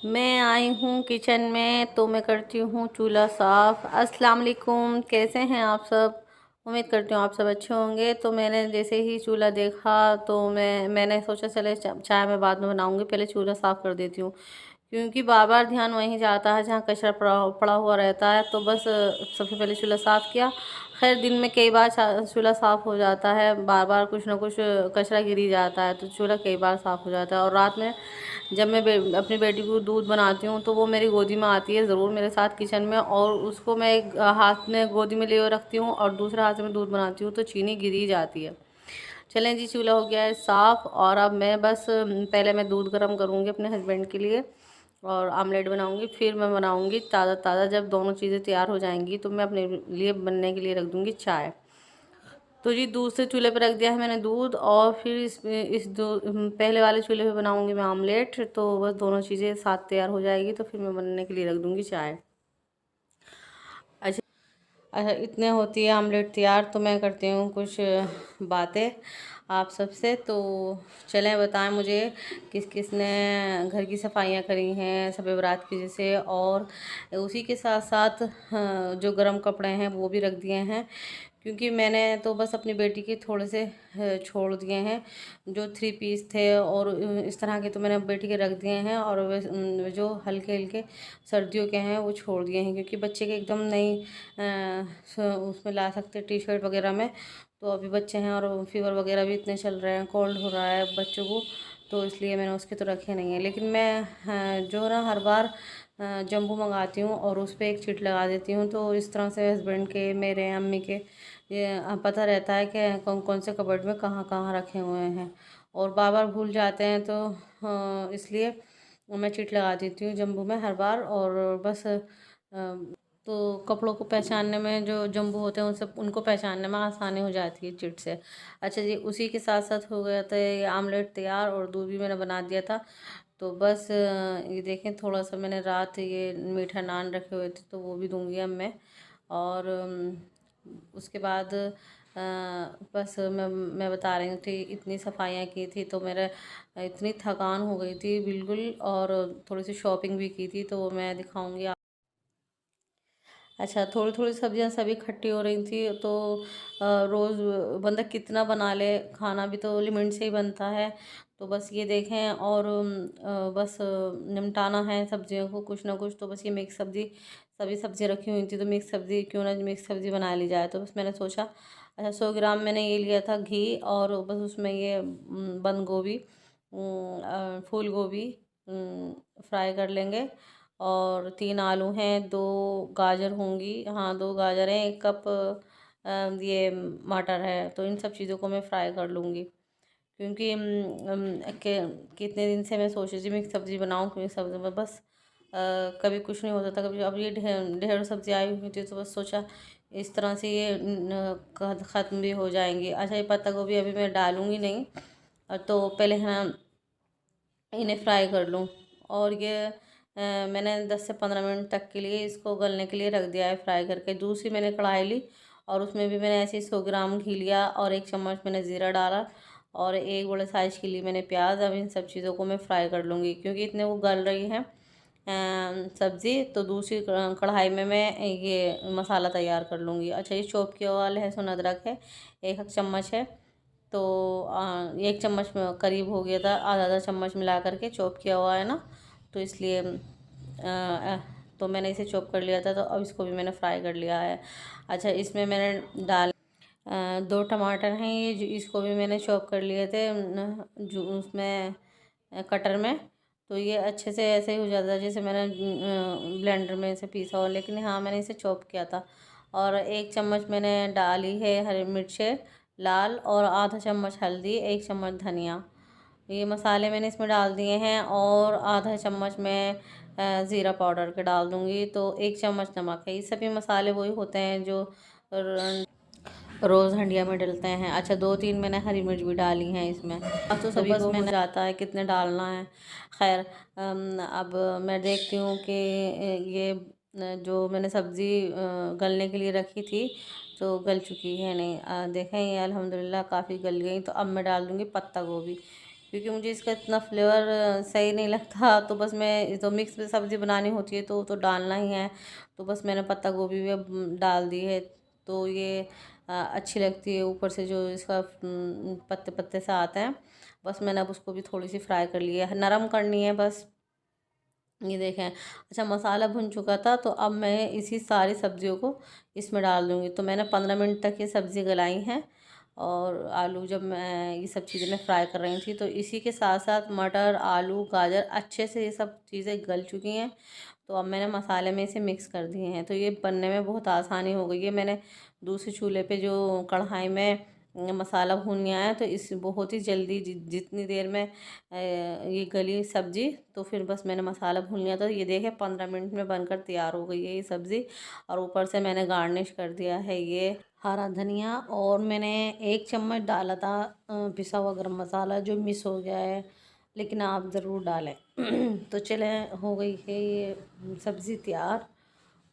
मैं आई हूँ किचन में तो मैं करती हूँ चूल्हा साफ़। अस्सलाम वालेकुम, कैसे हैं आप सब। उम्मीद करती हूँ आप सब अच्छे होंगे। तो मैंने जैसे ही चूल्हा देखा तो मैंने सोचा चले चाय मैं बाद में बनाऊँगी, पहले चूल्हा साफ़ कर देती हूँ, क्योंकि बार बार ध्यान वहीं जाता है जहाँ कचरा पड़ा पड़ा हुआ रहता है। तो बस सबसे पहले चूल्हा साफ़ किया। खैर दिन में कई बार चूल्हा साफ़ हो जाता है, बार बार कुछ ना कुछ कचरा गिरी जाता है, तो चूल्हा कई बार साफ़ हो जाता है। और रात में जब मैं अपनी बेटी को दूध बनाती हूँ तो वो मेरी गोदी में आती है ज़रूर मेरे साथ किचन में, और उसको मैं एक हाथ में गोदी में लिए रखती हूँ और दूसरे हाथ में दूध बनाती हूँ तो चीनी गिरी जाती है। चलें जी, चूल्हा हो गया है साफ़। और अब मैं बस पहले मैं दूध गर्म करूँगी अपने हस्बैंड के लिए और आमलेट बनाऊँगी, फिर मैं बनाऊँगी ताज़ा ताज़ा। जब दोनों चीज़ें तैयार हो जाएंगी तो मैं अपने लिए बनने के लिए रख दूँगी चाय। तो जी दूसरे चूल्हे पर रख दिया है मैंने दूध, और फिर पहले वाले चूल्हे पे बनाऊंगी मैं आमलेट। तो बस दोनों चीज़ें साथ तैयार हो जाएगी तो फिर मैं बनने के लिए रख दूंगी चाय। अच्छा अच्छा, इतने होती है आमलेट तैयार तो मैं करती हूँ कुछ बातें आप सबसे। तो चलें बताएं मुझे किस किस ने घर की सफाइयाँ करी हैं शब बारात की जैसे, और उसी के साथ साथ जो गर्म कपड़े हैं वो भी रख दिए हैं, क्योंकि मैंने तो बस अपनी बेटी के थोड़े से छोड़ दिए हैं। जो थ्री पीस थे और इस तरह के तो मैंने बेटी के रख दिए हैं, और जो हल्के हल्के सर्दियों के हैं वो छोड़ दिए हैं, क्योंकि बच्चे के एकदम नहीं उसमें ला सकते टी शर्ट वगैरह में। तो अभी बच्चे हैं और फीवर वगैरह भी इतने चल रहे हैं, कोल्ड हो रहा है बच्चों को, तो इसलिए मैंने उसके तो रखे नहीं हैं। लेकिन मैं जो ना हर बार जम्बू मंगाती हूँ और उस पर एक चिट लगा देती हूँ, तो इस तरह से हस्बैंड के, मेरे, अम्मी के ये पता रहता है कि कौन कौन से कबर्ड में कहाँ कहाँ रखे हुए हैं। और बार बार भूल जाते हैं तो इसलिए मैं चिट लगा देती हूँ जम्बू में हर बार। और बस तो कपड़ों को पहचानने में जो जम्बू होते हैं उनसे उनको पहचानने में आसानी हो जाती है चिट से। अच्छा जी, उसी के साथ साथ हो गया था ये आमलेट तैयार और दूध भी मैंने बना दिया था। तो बस ये देखें, थोड़ा सा मैंने रात ये मीठा नान रखे हुए थे तो वो भी दूंगी अब मैं। और उसके बाद बस मैं बता रही थी इतनी सफाइयाँ की थी तो मेरा इतनी थकान हो गई थी बिल्कुल। और थोड़ी सी शॉपिंग भी की थी तो वो मैं दिखाऊंगी। अच्छा, थोड़ी थोड़ी सब्जियां सभी इकट्ठी हो रही थी तो रोज़ बंदा कितना बना ले, खाना भी तो लिमिट से ही बनता है। तो बस ये देखें, और बस निपटाना है सब्जियों को कुछ ना कुछ। तो बस ये मिक्स सब्ज़ी, सभी सब्जियां रखी हुई थी तो मिक्स सब्ज़ी क्यों ना मिक्स सब्ज़ी बना ली जाए। तो बस मैंने सोचा अच्छा 100 ग्राम मैंने ये लिया था घी, और बस उसमें ये बंद गोभी, फूल गोभी फ्राई कर लेंगे, और 3 आलू हैं, 2 गाजर होंगी, हाँ 2 गाजर हैं, 1 कप ये मटर है। तो इन सब चीज़ों को मैं फ्राई कर लूँगी, क्योंकि कितने दिन से मैं सोच रही थी मिक्स सब्ज़ी बनाऊँ, क्योंकि सब्ज़ी में बस कभी कुछ नहीं होता था, कभी अब ये ढेर ढेर सब्ज़ी आई हुई थी तो बस सोचा इस तरह से ये ख़त्म भी हो जाएंगी। अच्छा, ये पत्ता गोभी अभी मैं डालूँगी नहीं, तो पहले है ना इन्हें फ्राई कर लूँ। और ये मैंने 10 से 15 मिनट तक के लिए इसको गलने के लिए रख दिया है फ्राई करके। दूसरी मैंने कढ़ाई ली और उसमें भी मैंने ऐसे ही 100 ग्राम घी लिया, और 1 चम्मच मैंने ज़ीरा डाला, और एक बड़े साइज़ की ली मैंने प्याज। अब इन सब चीज़ों को मैं फ्राई कर लूँगी, क्योंकि इतने वो गल रही हैं सब्ज़ी। तो दूसरी कढ़ाई में मैं ये मसाला तैयार कर लूँगी। अच्छा, ये चॉप किया हुआ लहसुन अदरक है, 1 चम्मच है। तो 1 चम्मच में करीब हो गया था, आधा आधा चम्मच मिला करके चॉप किया हुआ है ना, तो इसलिए तो मैंने इसे चॉप कर लिया था, तो अब इसको भी मैंने फ्राई कर लिया है। अच्छा, इसमें मैंने 2 टमाटर हैं ये जो, इसको भी मैंने चॉप कर लिए थे जो उसमें कटर में। तो ये अच्छे से ऐसे ही हो जाता है जैसे मैंने ब्लेंडर में इसे पीसा हो, लेकिन हाँ मैंने इसे चॉप किया था। और 1 चम्मच मैंने डाली है हरी मिर्चें लाल, और आधा चम्मच हल्दी, 1 चम्मच धनिया, ये मसाले मैंने इसमें डाल दिए हैं। और आधा चम्मच मैं ज़ीरा पाउडर के डाल दूँगी। तो 1 चम्मच नमक है। ये सभी मसाले वही होते हैं जो रोज़ हंडिया में डलते हैं। अच्छा, 2-3 मैंने हरी मिर्च भी डाली हैं इसमें। अब तो सभी को हो जाता है कितने डालना है। खैर अब मैं देखती हूँ कि ये जो मैंने सब्ज़ी गलने के लिए रखी थी तो गल चुकी है नहीं। देखें ये अल्हम्दुलिल्लाह काफ़ी गल गई। तो अब मैं डाल दूँगी पत्ता गोभी, क्योंकि मुझे इसका इतना फ्लेवर सही नहीं लगता। तो बस मैं तो मिक्स में सब्ज़ी बनानी होती है तो डालना ही है। तो बस मैंने पत्ता गोभी भी अब डाल दी है। तो ये अच्छी लगती है, ऊपर से जो इसका पत्ते पत्ते से आते हैं। बस मैंने अब उसको भी थोड़ी सी फ्राई कर लिया है, नरम करनी है बस। ये देखें, अच्छा मसाला भुन चुका था। तो अब मैं इसी सारी सब्जियों को इसमें डाल दूँगी। तो मैंने 15 मिनट तक ये सब्ज़ी गलाई हैं। और आलू जब मैं ये सब चीज़ें मैं फ्राई कर रही थी तो इसी के साथ साथ मटर, आलू, गाजर अच्छे से ये सब चीज़ें गल चुकी हैं। तो अब मैंने मसाले में इसे मिक्स कर दिए हैं। तो ये बनने में बहुत आसानी हो गई है। मैंने दूसरे चूल्हे पे जो कढ़ाई में मसाला भून लिया है, तो इस बहुत ही जल्दी जितनी देर में ये गली सब्ज़ी, तो फिर बस मैंने मसाला भून लिया। तो ये देखें 15 मिनट में बनकर तैयार हो गई है ये सब्ज़ी। और ऊपर से मैंने गार्निश कर दिया है ये हरा धनिया। और मैंने 1 चम्मच डाला था पिसा हुआ गरम मसाला, जो मिस हो गया है, लेकिन आप ज़रूर डालें। तो चले, हो गई है ये सब्ज़ी तैयार।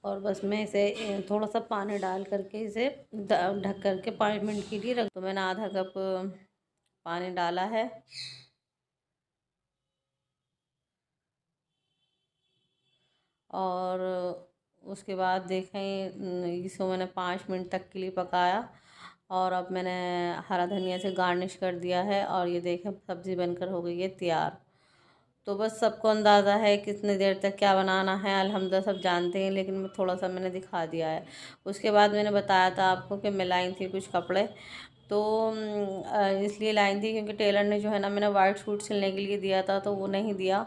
और बस मैं इसे थोड़ा सा पानी डाल करके इसे ढक करके 5 मिनट के लिए रख। तो मैंने आधा कप पानी डाला है। और उसके बाद देखें, इसको मैंने 5 मिनट तक के लिए पकाया। और अब मैंने हरा धनिया से गार्निश कर दिया है। और ये देखें सब्ज़ी बनकर हो गई है तैयार। तो बस सबको अंदाज़ा है कितनी देर तक क्या बनाना है, अल्हम्दुलिल्लाह सब जानते हैं, लेकिन मैं थोड़ा सा मैंने दिखा दिया है। उसके बाद मैंने बताया था आपको कि मैं लाई थी कुछ कपड़े। तो इसलिए लाई थी क्योंकि टेलर ने जो है ना, मैंने वाइट सूट सिलने के लिए दिया था तो वो नहीं दिया।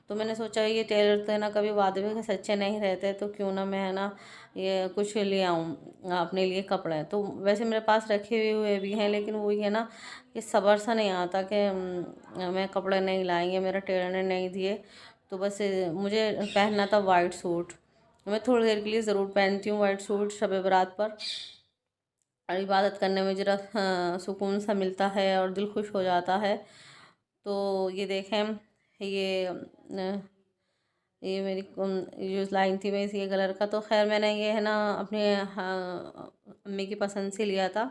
तो मैंने सोचा ये टेलर तो है ना कभी वादे में सच्चे नहीं रहते, तो क्यों ना मैं है ना ये कुछ ले आऊँ अपने लिए कपड़े। तो वैसे मेरे पास रखे हुए भी हैं, लेकिन वही है ना कि सब्र सा नहीं आता कि मैं कपड़े नहीं लाई है, मेरा टेलर ने नहीं दिए। तो बस मुझे पहनना था वाइट सूट। मैं थोड़ी देर के लिए ज़रूर पहनती हूँ वाइट सूट शब बारात पर। और इबादत करने में ज़रा सुकून सा मिलता है और दिल खुश हो जाता है। तो ये देखें, ये मेरी जो लाइन थी वैसे ये कलर का। तो खैर मैंने ये है ना अपने अम्मी की पसंद से लिया था।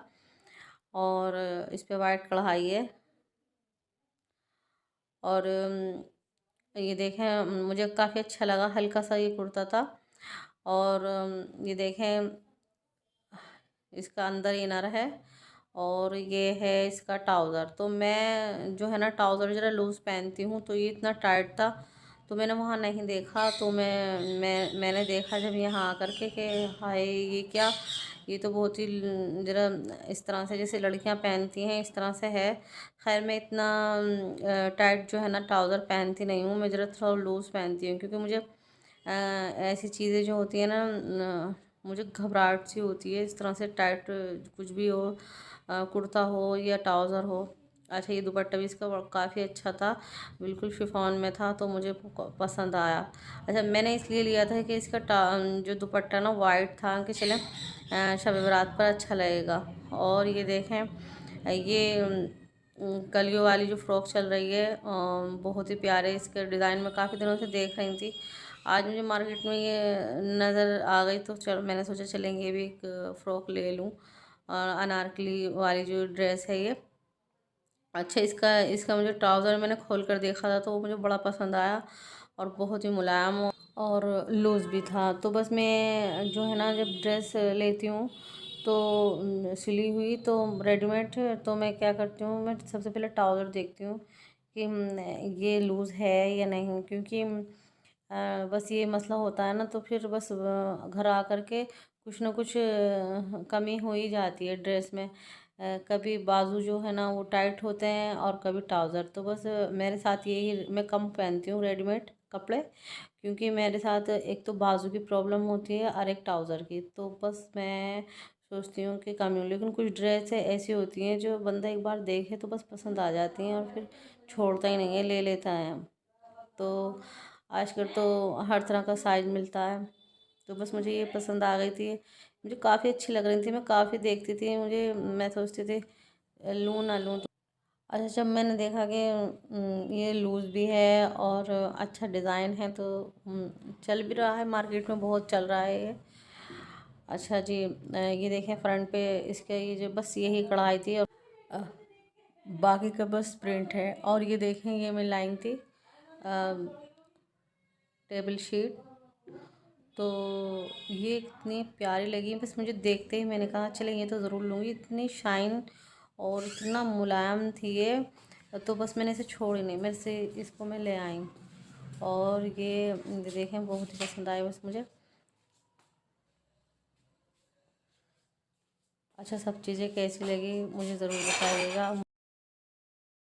और इस पे वाइट कढ़ाई है। और ये देखें, मुझे काफ़ी अच्छा लगा, हल्का सा ये कुर्ता था। और ये देखें, इसका अंदर इनर है। और ये है इसका ट्राउज़र। तो मैं जो है ना ट्राउज़र ज़रा लूज़ पहनती हूँ, तो ये इतना टाइट था तो मैंने वहाँ नहीं देखा। तो मैंने देखा जब यहाँ आकर के हाय ये क्या, ये तो बहुत ही ज़रा इस तरह से जैसे लड़कियाँ पहनती हैं इस तरह से है। खैर मैं इतना टाइट जो है ना ट्राउज़र पहनती नहीं हूँ, मैं ज़रा थोड़ा लूज़ पहनती हूँ। क्योंकि मुझे ऐसी चीज़ें जो होती हैं ना मुझे घबराहट सी होती है इस तरह से टाइट कुछ भी हो, कुर्ता हो या ट्राउज़र हो। अच्छा ये दुपट्टा भी इसका काफ़ी अच्छा था, बिल्कुल शिफॉन में था, तो मुझे पसंद आया। अच्छा मैंने इसलिए लिया था कि इसका जो दुपट्टा ना वाइट था कि चले शब बारात पर अच्छा लगेगा। और ये देखें, ये कलियों वाली जो फ़्रॉक चल रही है बहुत ही प्यारे इसके डिज़ाइन में काफ़ी दिनों से देख रही थी। आज मुझे मार्केट में ये नज़र आ गई, तो चल मैंने सोचा चलेंगे ये भी एक फ़्रॉक ले लूँ। और अनारकली वाली जो ड्रेस है ये, अच्छा इसका इसका मुझे ट्राउज़र मैंने खोल कर देखा था तो वो मुझे बड़ा पसंद आया। और बहुत ही मुलायम और लूज़ भी था। तो बस मैं जो है ना जब ड्रेस लेती हूँ तो सिली हुई तो रेडीमेड, तो मैं क्या करती हूँ, मैं सबसे पहले ट्राउज़र देखती हूँ कि ये लूज़ है या नहीं। क्योंकि बस ये मसला होता है ना, तो फिर बस घर आ कर के कुछ ना कुछ कमी हो ही जाती है ड्रेस में। कभी बाजू जो है ना वो टाइट होते हैं और कभी ट्राउज़र। तो बस मेरे साथ यही, मैं कम पहनती हूँ रेडीमेड कपड़े। क्योंकि मेरे साथ एक तो बाजू की प्रॉब्लम होती है और एक ट्राउज़र की। तो बस मैं सोचती हूँ कि कम ही हो, लेकिन कुछ ड्रेसें ऐसी होती हैं जो बंदा एक बार देखे तो बस पसंद आ जाती हैं और फिर छोड़ता ही नहीं है, ले लेता है। तो आजकल तो हर तरह का साइज़ मिलता है। तो बस मुझे ये पसंद आ गई थी, मुझे काफ़ी अच्छी लग रही थी, मैं काफ़ी देखती थी, मुझे मैं सोचती थी लूँ ना लूँ। तो अच्छा जब मैंने देखा कि ये लूज़ भी है और अच्छा डिज़ाइन है, तो चल भी रहा है, मार्केट में बहुत चल रहा है ये। अच्छा जी, ये देखें फ्रंट पे इसके ये जो बस यही कढ़ाई थी। और बाकी का बस प्रिंट है। और ये देखें, ये मैं लाई थी टेबल शीट, तो ये इतनी प्यारी लगी, बस मुझे देखते ही मैंने कहा चले ये तो ज़रूर लूँगी। इतनी शाइन और इतना मुलायम थी ये, तो बस मैंने इसे छोड़ी नहीं, मैं इसे इसको मैं ले आई। और ये देखें बहुत ही पसंद आई बस मुझे। अच्छा, सब चीज़ें कैसी लगी मुझे ज़रूर बताइएगा।